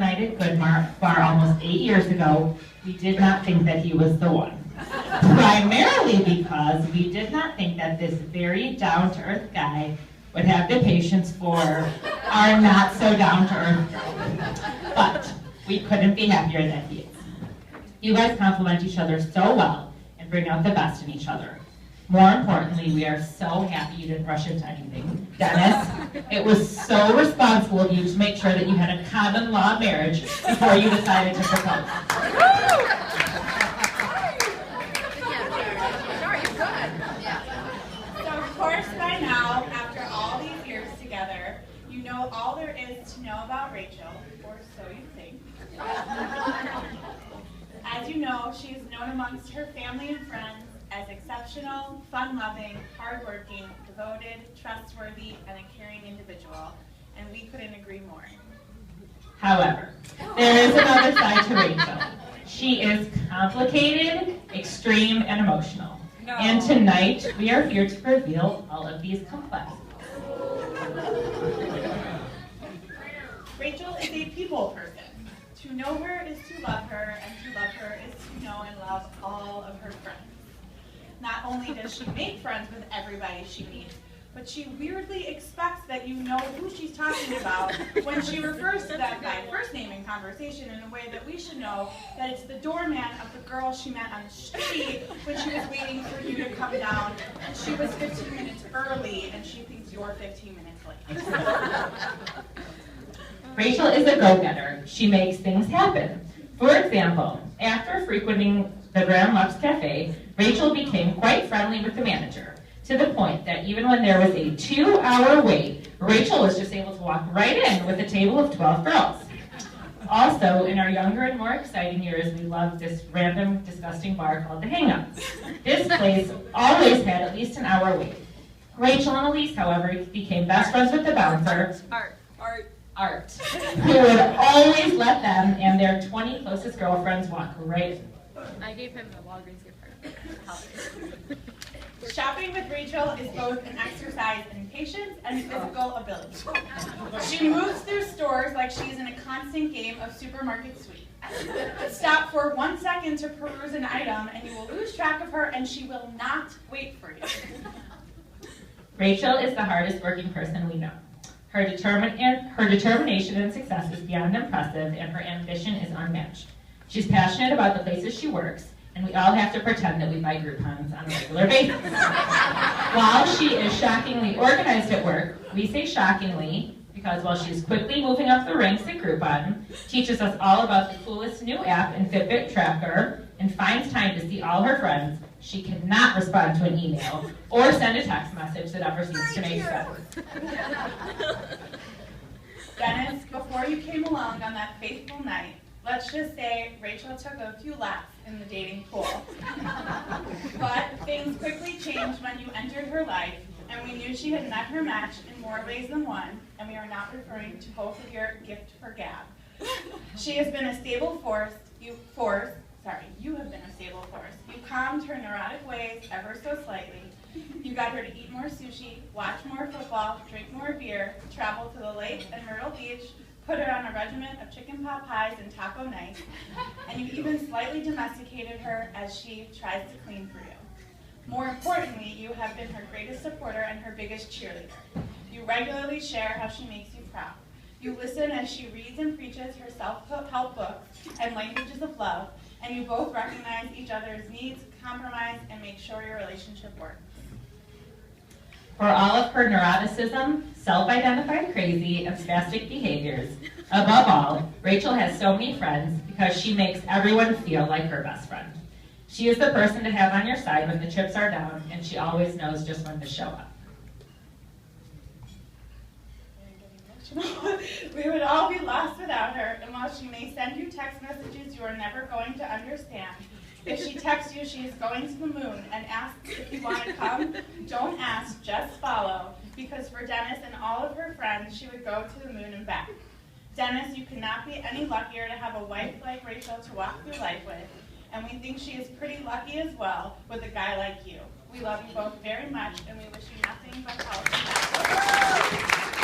night at Bar almost 8 years ago, we did not think that he was the one. Primarily because we did not think that this very down-to-earth guy would have the patience for our not-so-down-to-earth girl. But we couldn't be happier that he is. You guys complement each other so well and bring out the best in each other. More importantly, we are so happy you didn't rush into anything. Dennis, it was so responsible of you to make sure that you had a common law marriage before you decided to propose. So of course by now, after all these years together, you know all there is to know about Rachel, or so you think. As you know, she is known amongst her family and friends as exceptional, fun-loving, hardworking, devoted, trustworthy, and a caring individual, and we couldn't agree more. However, there is another side to Rachel. She is complicated, extreme, and emotional. No. And tonight, we are here to reveal all of these complexities. Rachel is a people person. To know her is to love her, and to love her is to know and love all of her friends. Not only does she make friends with everybody she meets, but she weirdly expects that you know who she's talking about when she refers to them by first name in conversation in a way that we should know that it's the doorman of the girl she met on the street when she was waiting for you to come down, and she was 15 minutes early, and she thinks you're 15 minutes late. Rachel is a go-getter. She makes things happen. For example, after frequenting the Grand Lux Cafe, Rachel became quite friendly with the manager, to the point that even when there was a 2-hour wait, Rachel was just able to walk right in with a table of 12 girls. Also, in our younger and more exciting years, we loved this random, disgusting bar called The Hang-Ups. This place always had at least an hour wait. Rachel and Elise, however, became best friends with the bouncer, Art, who would always let them and their 20 closest girlfriends walk right in. I gave him the Walgreens gift card. Shopping with Rachel is both an exercise in patience and physical ability. She moves through stores like she's in a constant game of supermarket sweep. Stop for 1 second to peruse an item and you will lose track of her and she will not wait for you. Rachel is the hardest working person we know. Her determination and success is beyond impressive, and her ambition is unmatched. She's passionate about the places she works, and we all have to pretend that we buy Groupons on a regular basis. While she is shockingly organized at work, we say shockingly because while she's quickly moving up the ranks at Groupon, teaches us all about the coolest new app in Fitbit tracker, and finds time to see all her friends, she cannot respond to an email or send a text message that ever seems to make sense. Dennis, before you came along on that fateful night, let's just say Rachel took a few laps in the dating pool. But things quickly changed when you entered her life, and we knew she had met her match in more ways than one, and we are not referring to both of your gift for gab. She has been a stable force. You have been a stable force. You calmed her neurotic ways ever so slightly. You got her to eat more sushi, watch more football, drink more beer, travel to the lake and Myrtle Beach, put her on a regimen of chicken pot pies and taco nights, and you even slightly domesticated her as she tries to clean for you. More importantly, you have been her greatest supporter and her biggest cheerleader. You regularly share how she makes you proud. You listen as she reads and preaches her self-help books and languages of love, and you both recognize each other's needs, compromise, and make sure your relationship works. For all of her neuroticism, self-identified crazy, and spastic behaviors, above all, Rachel has so many friends because she makes everyone feel like her best friend. She is the person to have on your side when the chips are down, and she always knows just when to show up. We would all be lost without her, and while she may send you text messages you are never going to understand, if she texts you she is going to the moon and asks if you want to come, don't ask, just follow, because for Dennis and all of her friends, she would go to the moon and back. Dennis, you could not be any luckier to have a wife like Rachel to walk through life with, and we think she is pretty lucky as well with a guy like you. We love you both very much, and we wish you nothing but health and happiness.